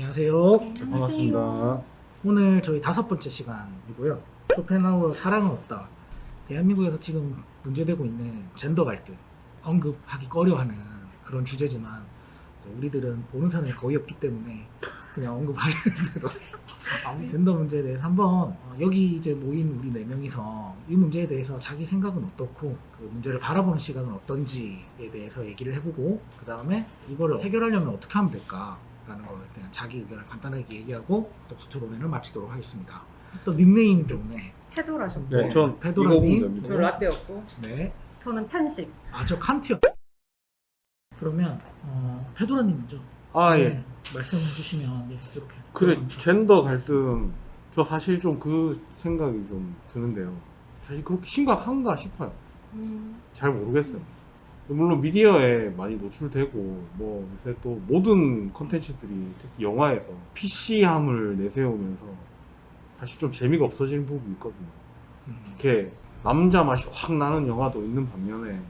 안녕하세요. 네, 반갑습니다. 오늘 저희 5번째 시간이고요. 쇼펜하우어 사랑은 없다. 대한민국에서 지금 문제되고 있는 젠더 갈등 언급하기 꺼려하는 그런 주제지만 우리들은 보는 사람이 거의 없기 때문에 그냥 언급하려는데도 젠더 문제에 대해서 한번 여기 이제 모인 우리 4명이서 이 문제에 대해서 자기 생각은 어떻고 그 문제를 바라보는 시각은 어떤지에 대해서 얘기를 해보고 그 다음에 이걸 해결하려면 어떻게 하면 될까 라는 걸 그냥 자기 의견을 간단하게 얘기하고 또 토론회를 마치도록 하겠습니다. 또 닉네임 좀 페도라셨고 네, 전 페도라님. 이거군입니다. 저 라떼였고 네. 저는 편식. 저 칸티요. 그러면 페도라님 먼저 예. 말씀해 주시면 이렇게 그래, 젠더 갈등, 저 사실 좀 그 생각이 좀 드는데요. 사실 그렇게 심각한가 싶어요. 잘 모르겠어요. 물론 미디어에 많이 노출되고, 뭐, 요새 또 모든 컨텐츠들이 특히 영화에서 PC함을 내세우면서 사실 좀 재미가 없어지는 부분이 있거든요. 이렇게 남자 맛이 확 나는 영화도 있는 반면에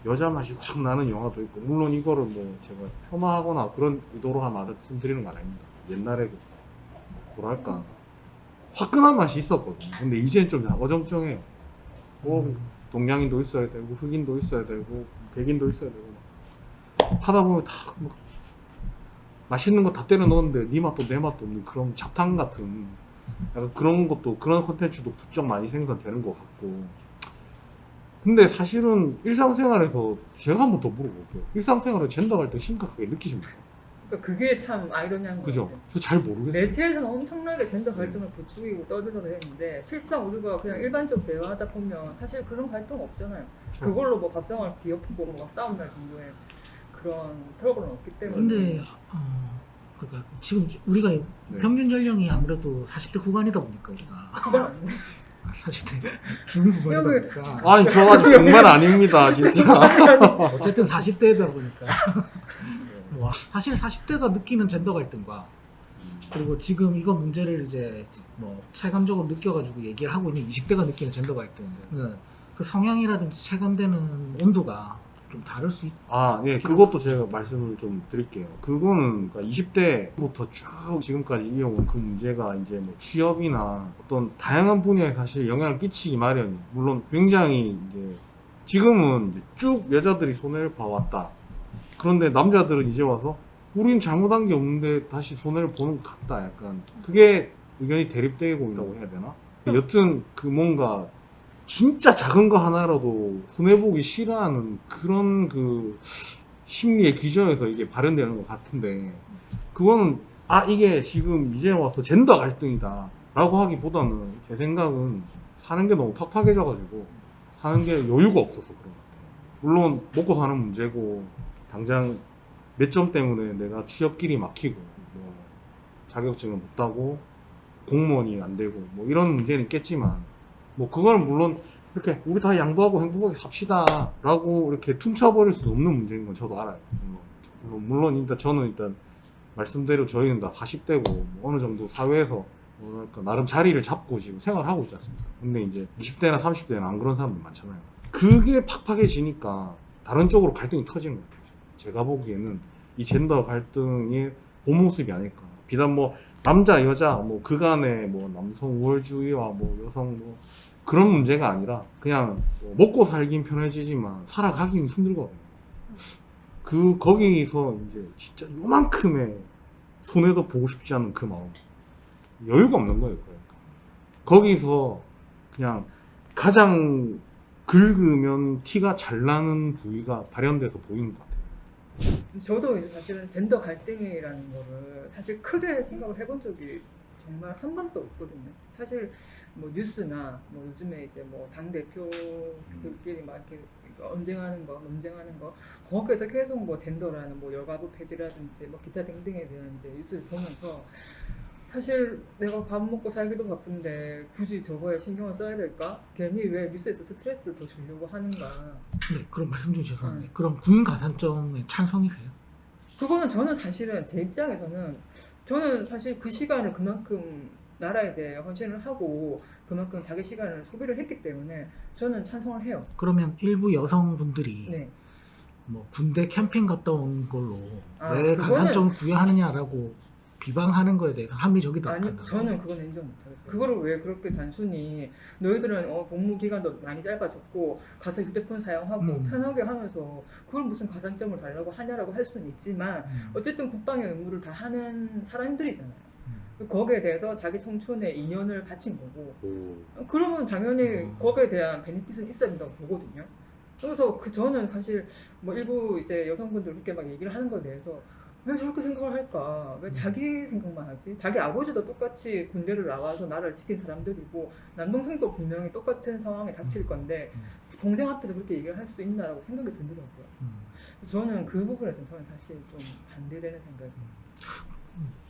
여자 맛이 확 나는 영화도 있고, 물론 이거를 뭐 제가 폄하하거나 그런 의도로 한 말씀드리는 건 아닙니다. 옛날에 뭐랄까 화끈한 맛이 있었거든요. 근데 이제는 좀 어정쩡해요. 뭐 동양인도 있어야 되고 흑인도 있어야 되고 백인도 있어야 되고 막 하다 보면 다 뭐 맛있는 거 다 때려 넣었는데 네 맛도 내 맛도 없는 그런 잡탕 같은 약간 그런 것도 그런 콘텐츠도 부쩍 많이 생산되는 것 같고. 근데 사실은 일상생활에서 제가 한 번 더 물어볼게요. 일상생활에 젠더 갈등 심각하게 느끼십니까? 그러니까 그게 참 아이러니한 거 그죠? 같아요. 저 잘 모르겠어요. 매체에서는 엄청나게 젠더 갈등을 부추기고 떠들어야 했는데 실상 우리가 그냥 일반적 대화하다 보면 사실 그런 갈등 없잖아요. 그쵸? 그걸로 뭐 밥상을 뒤엎고 뭐 싸움 날 정도의 그런 트러블은 없기 때문에. 근데 그러니까 지금 우리가 네. 평균 연령이 아무래도 40대 후반이다 보니까 우리가 그건 아닌데. 40대 중후반이다 여기- 보니까 아니 저 아직 정말 아닙니다 진짜. 어쨌든 40대다 보니까 뭐 사실 40대가 느끼는 젠더 갈등과 그리고 지금 이거 문제를 이제 뭐 체감적으로 느껴가지고 얘기를 하고 있는 20대가 느끼는 젠더 갈등은 그 성향이라든지 체감되는 온도가 좀 다를 수 있다. 예, 그것도 제가 말씀을 좀 드릴게요. 그거는 20대부터 쭉 지금까지 이어온 그 문제가 이제 뭐 취업이나 어떤 다양한 분야에 사실 영향을 끼치기 마련이. 물론 굉장히 이제 지금은 이제 쭉 여자들이 손해를 봐왔다. 그런데 남자들은 이제 와서 우린 잘못한 게 없는데 다시 손해를 보는 것 같다. 약간 그게 의견이 대립되고 있다고 해야 되나? 여튼 그 뭔가 진짜 작은 거 하나라도 손해보기 싫어하는 그런 그 심리의 기저에서 이게 발현되는 것 같은데, 그거는 이게 지금 이제 와서 젠더 갈등이다 라고 하기보다는 제 생각은 사는 게 너무 팍팍해져가지고 사는 게 여유가 없어서 그런 것 같아요. 물론 먹고 사는 문제고 당장 몇 점 때문에 내가 취업길이 막히고 뭐 자격증을 못 따고 공무원이 안 되고 뭐 이런 문제는 있겠지만, 뭐 그거는 물론 이렇게 우리 다 양보하고 행복하게 삽시다 라고 이렇게 퉁쳐버릴 수 없는 문제인 건 저도 알아요. 물론 일단 저는 일단 말씀대로 저희는 다 40대고 뭐 어느 정도 사회에서 뭐랄까 나름 자리를 잡고 지금 생활하고 있지 않습니까? 근데 이제 20대나 30대는 안 그런 사람들 많잖아요. 그게 팍팍해지니까 다른 쪽으로 갈등이 터지는 것 같아요. 제가 보기에는 이 젠더 갈등의 본모습이 아닐까. 비단 뭐 남자 여자 뭐 그간의 뭐 남성 우월주의와 뭐 여성 뭐 그런 문제가 아니라 그냥 뭐 먹고 살긴 편해지지만 살아가긴 힘들거든요. 거기서 이제 진짜 요만큼의 손해도 보고 싶지 않은 그 마음, 여유가 없는 거예요. 그러니까 거기서 그냥 가장 긁으면 티가 잘 나는 부위가 발현돼서 보이는 것 같아요. 저도 이제 사실은 젠더 갈등이라는 거를 사실 크게 생각을 해본 적이 정말 한 번도 없거든요. 사실 뭐 뉴스나 뭐 요즘에 이제 뭐 당 대표들끼리 막 이렇게 언쟁하는 거, 논쟁하는 거, 거기에서 계속 뭐 젠더라는 뭐 여가부 폐지라든지 뭐 기타 등등에 대한 이제 뉴스를 보면서 사실 내가 밥 먹고 살기도 바쁜데 굳이 저거에 신경을 써야 될까? 괜히 왜 뉴스에서 스트레스를 더 주려고 하는가? 네, 그런 말씀 중에 죄송한데 그럼 군 가산점에 찬성이세요? 그거는 저는 사실은 제 입장에서는 저는 사실 그 시간을 그만큼 나라에 대해 헌신을 하고 그만큼 자기 시간을 소비를 했기 때문에 저는 찬성을 해요. 그러면 일부 여성분들이 네. 뭐 군대 캠핑 갔다 온 걸로 아, 왜 그거는- 가산점을 부여하느냐라고 비방하는 거에 대해서 합리적이다. 아니 저는 그건 인정 못하겠어요. 그거를 왜 그렇게 단순히 너희들은 복무 기간도 많이 짧아졌고 가서 휴대폰 사용하고 편하게 하면서 그걸 무슨 가산점을 달라고 하냐라고 할 수는 있지만 어쨌든 국방의 의무를 다 하는 사람들이잖아요. 거기에 대해서 자기 청춘의 인연을 바친 거고 그러면 당연히 거기에 대한 베니핏은 있어야 된다고 보거든요. 그래서 저는 사실 뭐 일부 이제 여성분들 그렇게 막 얘기를 하는 거에 대해서 왜 저렇게 생각을 할까? 왜 자기 생각만 하지? 자기 아버지도 똑같이 군대를 나와서 나라를 지킨 사람들이고 남동생도 분명히 똑같은 상황에 닥칠 건데 동생 앞에서 그렇게 얘기를 할 수도 있나라고 생각이 들더라고요. 저는 그 부분에서는 저는 사실 좀 반대되는 생각이에요.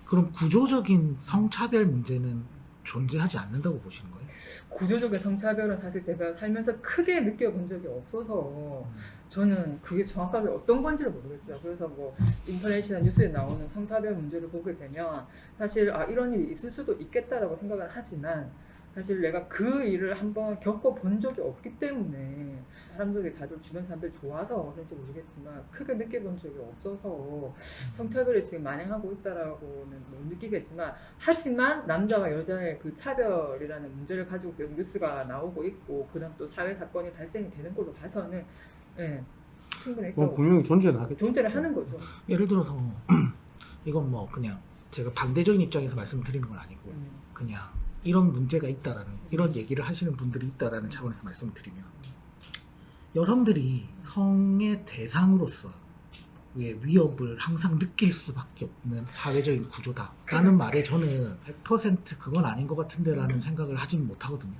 그럼 구조적인 성차별 문제는 존재하지 않는다고 보시는 거예요? 구조적인 성차별은 사실 제가 살면서 크게 느껴본 적이 없어서 저는 그게 정확하게 어떤 건지를 모르겠어요. 그래서 뭐 인터넷이나 뉴스에 나오는 성차별 문제를 보게 되면 사실 이런 일이 있을 수도 있겠다라고 생각을 하지만 사실 내가 그 일을 한번 겪어본 적이 없기 때문에 사람들이 다들 주변 사람들이 좋아서 그런지 모르겠지만 크게 느껴본 적이 없어서 성차별이 지금 만행하고 있다라고는 못 느끼겠지만 하지만 남자와 여자의 그 차별이라는 문제를 가지고 계속 뉴스가 나오고 있고 그다음 또 사회 사건이 발생이 되는 걸로 봐서는 충분히 분명히 존재는 하겠죠. 존재를 하는 거죠. 예를 들어서 이건 뭐 그냥 제가 반대적인 입장에서 말씀드리는 건 아니고 그냥 이런 문제가 있다라는 이런 얘기를 하시는 분들이 있다라는 차원에서 말씀을 드리면 여성들이 성의 대상으로서 왜 위협을 항상 느낄 수밖에 없는 사회적인 구조다라는 말에 저는 100% 그건 아닌 것 같은데라는 생각을 하지는 못하거든요.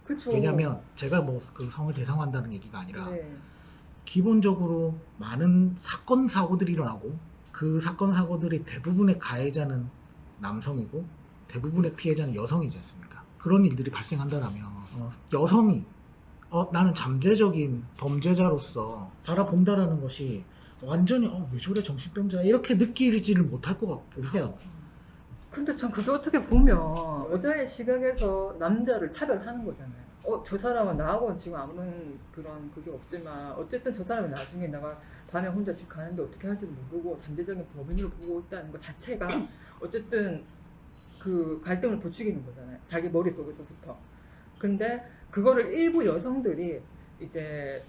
그쵸. 왜냐하면 제가 뭐 그 성을 대상화한다는 얘기가 아니라 네. 기본적으로 많은 사건 사고들이 일어나고 그 사건 사고들이 대부분의 가해자는 남성이고 대부분의 피해자는 여성이지 않습니까? 그런 일들이 발생한다면 여성이 나는 잠재적인 범죄자로서 바라본다라는 것이 완전히 왜 저래 정신병자야 이렇게 느끼지를 못할 것 같기도 해요. 근데 전 그게 어떻게 보면 여자의 시각에서 남자를 차별하는 거잖아요. 저 사람은 나하고는 지금 아무런 그런 그게 없지만 어쨌든 저 사람은 나중에 내가 밤에 혼자 집 가는데 어떻게 할지 모르고 잠재적인 범인으로 보고 있다는 것 자체가 어쨌든 그 갈등을 부추기는 거잖아요. 자기 머릿속에서부터. 근데 그거를 일부 여성들이 이제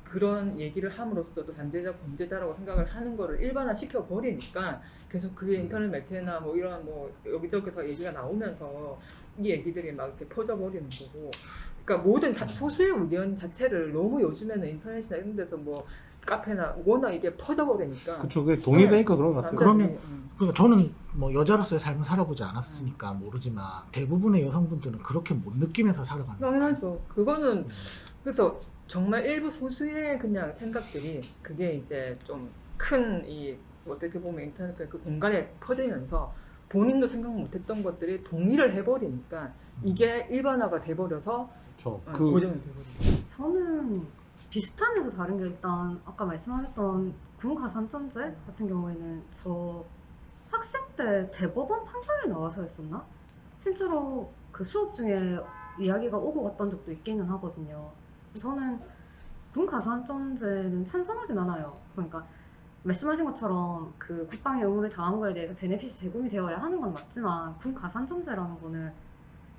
그런 얘기를 함으로써 또 잠재적 범죄자라고 생각을 하는 거를 일반화 시켜 버리니까 계속 그게 인터넷 매체나 뭐 이런 뭐 여기저기서 얘기가 나오면서 이 얘기들이 막 이렇게 퍼져 버리는 거고. 그러니까 모든 소수의 의견 자체를 너무 요즘에는 인터넷이나 이런 데서 뭐 카페나 워낙 이게 퍼져 버리니까. 그렇죠. 그게 동의되니까 그런 것 같아요. 그러면 그러니까 저는 뭐 여자로서의 삶을 살아보지 않았으니까 모르지만 대부분의 여성분들은 그렇게 못 느끼면서 살아가는 거예요. 당연하죠. 그거는 그래서 정말 일부 소수의 그냥 생각들이 그게 이제 좀 큰 이 어떻게 보면 인터넷 그 공간에 퍼지면서 본인도 생각 못했던 것들이 동의를 해버리니까 이게 일반화가 돼버려서 그렇죠. 고정이 돼버리죠. 저는 비슷하면서 다른 게 일단 아까 말씀하셨던 군 가산점제 같은 경우에는 저 학생 때 대법원 판결이 나와서 했었나? 실제로 그 수업 중에 이야기가 오고 갔던 적도 있기는 하거든요. 저는 군 가산점제는 찬성하진 않아요. 그러니까 말씀하신 것처럼 그 국방의 의무를 다한 거에 대해서 베네핏이 제공이 되어야 하는 건 맞지만 군 가산점제라는 거는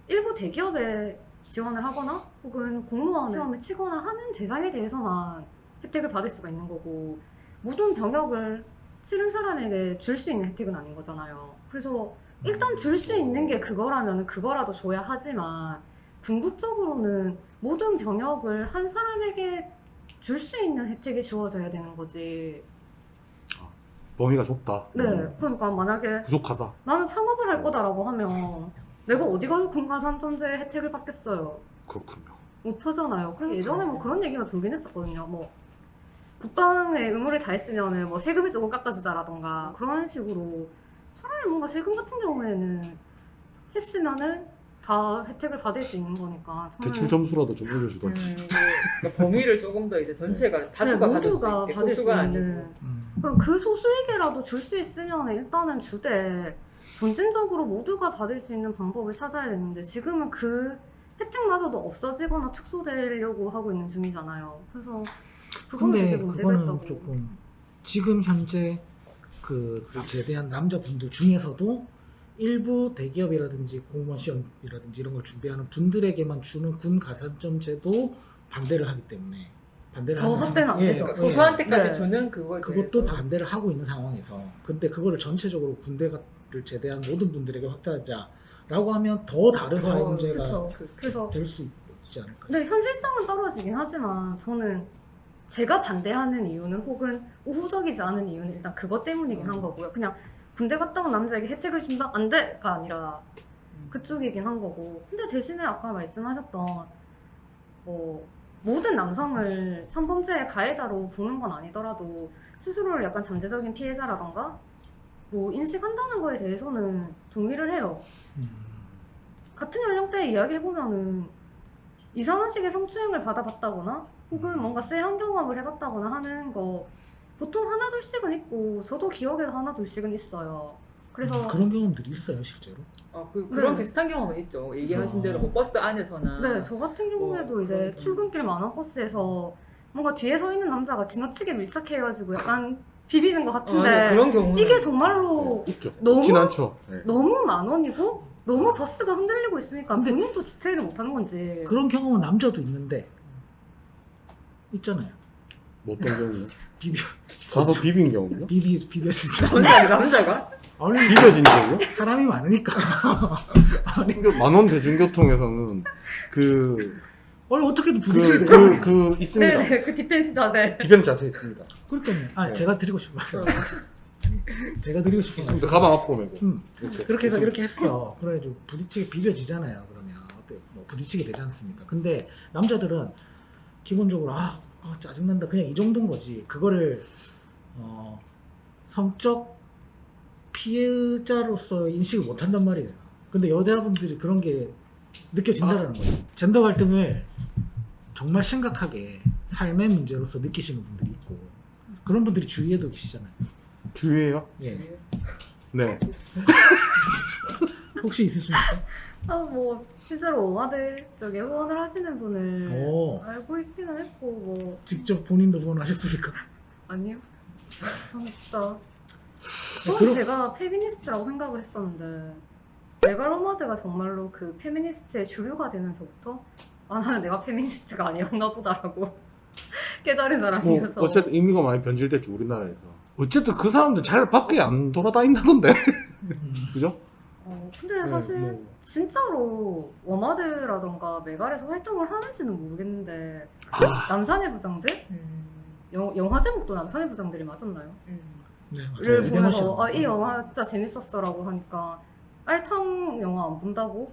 일부 대기업에 지원을 하거나 혹은 공무원 시험을 치거나 하는 대상에 대해서만 혜택을 받을 수가 있는 거고 모든 병역을 치른 사람에게 줄 수 있는 혜택은 아닌 거잖아요. 그래서 일단 줄 수 있는 게 그거라면 그거라도 줘야 하지만 궁극적으로는 모든 병역을 한 사람에게 줄 수 있는 혜택이 주어져야 되는 거지. 범위가 좁다. 네, 그러니까 만약에 부족하다. 나는 창업을 할 거다라고 하면 내가 어디 가서 군가산점제 혜택을 받겠어요? 그렇군요. 못 하잖아요. 그래서 예전에 뭐 그런 얘기가 돌긴 했었거든요. 뭐 국방의 의무를 다 했으면은 뭐 세금을 조금 깎아주자라던가 그런 식으로 차라리 뭔가 세금 같은 경우에는 했으면은 다 혜택을 받을 수 있는 거니까. 저는 대출 점수라도 좀 올려주던지. 그러니까 범위를 조금 더 이제 전체가 다수가 네, 받을 수 모두가 있게 받을 수 소수가 있는. 아니고. 그러니까 그 소수에게라도 줄 수 있으면 일단은 주되 전쟁적으로 모두가 받을 수 있는 방법을 찾아야 되는데 지금은 그 혜택마저도 없어지거나 축소되려고 하고 있는 중이잖아요. 그래서 그거는 근데 되게 문제가 그거는 있다고. 조금 지금 현재 그 제대한 남자분들 중에서도 일부 대기업이라든지 공무원 시험이라든지 이런 걸 준비하는 분들에게만 주는 군 가산점제도 반대를 하기 때문에 반대를 더 하는 확대는 안 예, 되죠. 그러니까 예. 소소한테까지 네. 주는 그거에 그것도 대해서 반대를 하고 있는 상황에서 근데 그거를 전체적으로 군대를 제대한 모든 분들에게 확대하자라고 하면 더 다른 더, 사회 문제가 그쵸. 그- 그래서 될 수 있지 않을까. 근데 현실성은 떨어지긴 하지만 저는 제가 반대하는 이유는 혹은 우호적이지 않은 이유는 일단 그것 때문이긴 한 거고요. 그냥 군대 갔다 온 남자에게 혜택을 준다? 안 돼가 아니라 그쪽이긴 한 거고. 근데 대신에 아까 말씀하셨던 뭐 모든 남성을 성범죄의 가해자로 보는 건 아니더라도 스스로를 약간 잠재적인 피해자라던가 뭐 인식한다는 거에 대해서는 동의를 해요. 같은 연령대에 이야기해보면은 이상한 식의 성추행을 받아봤다거나 혹은 뭔가 쎄한 경험을 해봤다거나 하는 거 보통 하나둘씩은 있고 저도 기억에도 하나둘씩은 있어요. 그래서 그런 경험들이 있어요 실제로. 그런 네. 비슷한 경험은 있죠. 얘기하신 그래서- 대로 뭐 버스 안에서나 네, 저 같은 경우에도 뭐 이제 그런 출근길 만원버스에서 뭔가 뒤에 서 있는 남자가 지나치게 밀착해가지고 약간 비비는 것 같은데 네, 그런 경우는 이게 정말로 있죠. 너무- 없진 않죠. 네. 너무 만원이고 너무 버스가 흔들리고 있으니까 근데 본인도 디테일을 못하는 건지 그런 경험은 남자도 있는데 있잖아요. 뭐 어떤 경우요? 비벼 가서 비빈 경우요? 비벼 진짜. 남자가 아니 비벼진 경우요? 사람이 많으니까. 만원 대중교통에서는 그 아니 어떻게든 부딪히게 되잖아요. 있습니다. 네네 그 디펜스 자세 디펜스 자세 있습니다. 그러니까요. 아 네. 제가 드리고 싶은 말씀. 제가 드리고 싶은 있습니다. 말씀. 가방 앞으로 메고. 그렇게 해서 있습니다. 이렇게 했어. 그래가지고 부딪히게 비벼지잖아요. 그러면 어때? 뭐 부딪히게 되지 않습니까? 근데 남자들은 기본적으로 짜증난다. 그냥 이 정도인 거지. 그거를 성적 피해자로서 인식을 못 한단 말이에요. 근데 여자분들이 그런 게 느껴진다라는 거예요. 젠더 갈등을 정말 심각하게 삶의 문제로서 느끼시는 분들이 있고 그런 분들이 주위에도 계시잖아요. 주의해요? 예. 네. 혹시 있으십니까? 뭐 실제로 오마드 쪽에 후원을 하시는 분을 오. 알고 있기는 했고 뭐 직접 본인도 후원하셨습니까? 아니요 저는 진짜 그럼- 저는 제가 페미니스트라고 생각을 했었는데 메갈 오마드가 정말로 그 페미니스트의 주류가 되면서부터 나는 내가 페미니스트가 아니었나 보다라고 깨달은 뭐 사람이어서 어쨌든 의미가 많이 변질됐죠 우리나라에서. 어쨌든 그 사람들 잘 밖에 안 돌아다닌다던데. 그죠? 근데 네, 사실 뭐. 진짜로 워마드라던가 메갈에서 활동을 하는지는 모르겠는데 남산의 부장들? 영화 제목도 남산의 부장들이 맞았나요? 네, 를 맞아요. 보면서 이 영화 진짜 재밌었어라고 하니까 알탕 영화 안 본다고?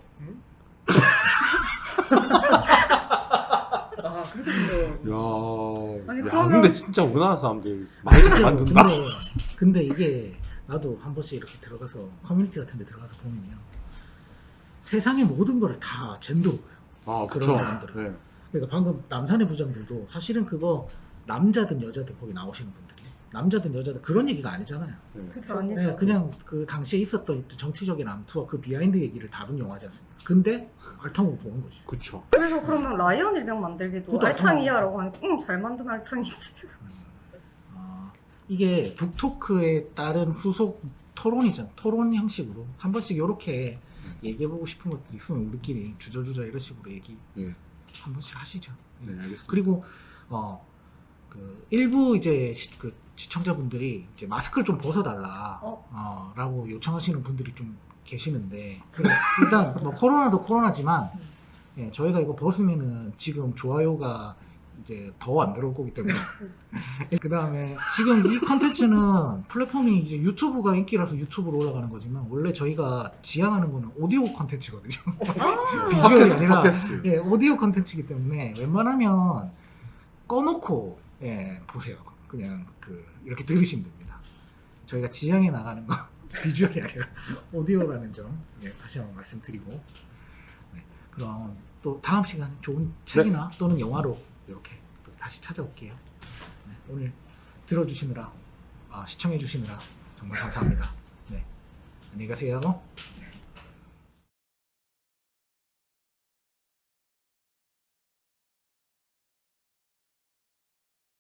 그렇군요. 야, 아니, 야 그러면- 근데 진짜 우리나라 사람들 많이 잘 만든다. 근데 이게 나도 한 번씩 이렇게 들어가서 커뮤니티 같은 데 들어가서 보면요. 세상의 모든 거를 다 젠더로 봐요. 아, 그런 그쵸. 사람들은. 네. 그러니까 방금 남산의 부장들도 사실은 그거 남자든 여자든 거기 나오시는 분들이 남자든 여자든 그런 얘기가 아니잖아요. 네. 그쵸 아니죠. 네, 그냥 그 당시에 있었던 정치적인 암투와 그 비하인드 얘기를 다룬 영화지 않습니까? 근데 알탕으로 보는 거지. 그쵸. 그래서 그러면 라이언 일병 만들기도 그것도 알탕이야라고 하니까 잘 만든 알탕이지. 이게 북토크에 따른 후속 토론이잖아. 토론 형식으로 한 번씩 이렇게 얘기해보고 싶은 것들이 있으면 우리끼리 주저주저 이런 식으로 얘기 예. 한 번씩 하시죠. 네, 알겠습니다. 그리고 그 일부 이제 그 시청자분들이 이제 마스크를 좀 벗어달라 라고 요청하시는 분들이 좀 계시는데 일단 뭐 코로나도 코로나지만 예, 저희가 이거 벗으면은 지금 좋아요가 이제 더 안 들어올 거기 때문에 그 다음에 지금 이 컨텐츠는 플랫폼이 이제 유튜브가 인기라서 유튜브로 올라가는 거지만 원래 저희가 지향하는 거는 오디오 컨텐츠거든요. 비주얼이 아니라 팟캐스트. 예, 오디오 컨텐츠이기 때문에 웬만하면 꺼놓고 예, 보세요. 그냥 이렇게 들으시면 됩니다. 저희가 지향해 나가는 거 비주얼이 아니라 오디오라는 점 예, 다시 한번 말씀드리고 네, 그럼 또 다음 시간에 좋은 책이나 또는 영화로 이렇게 또 다시 찾아올게요. 네, 오늘 들어주시느라 시청해주시느라 정말 감사합니다. 네, 안녕히 가세요.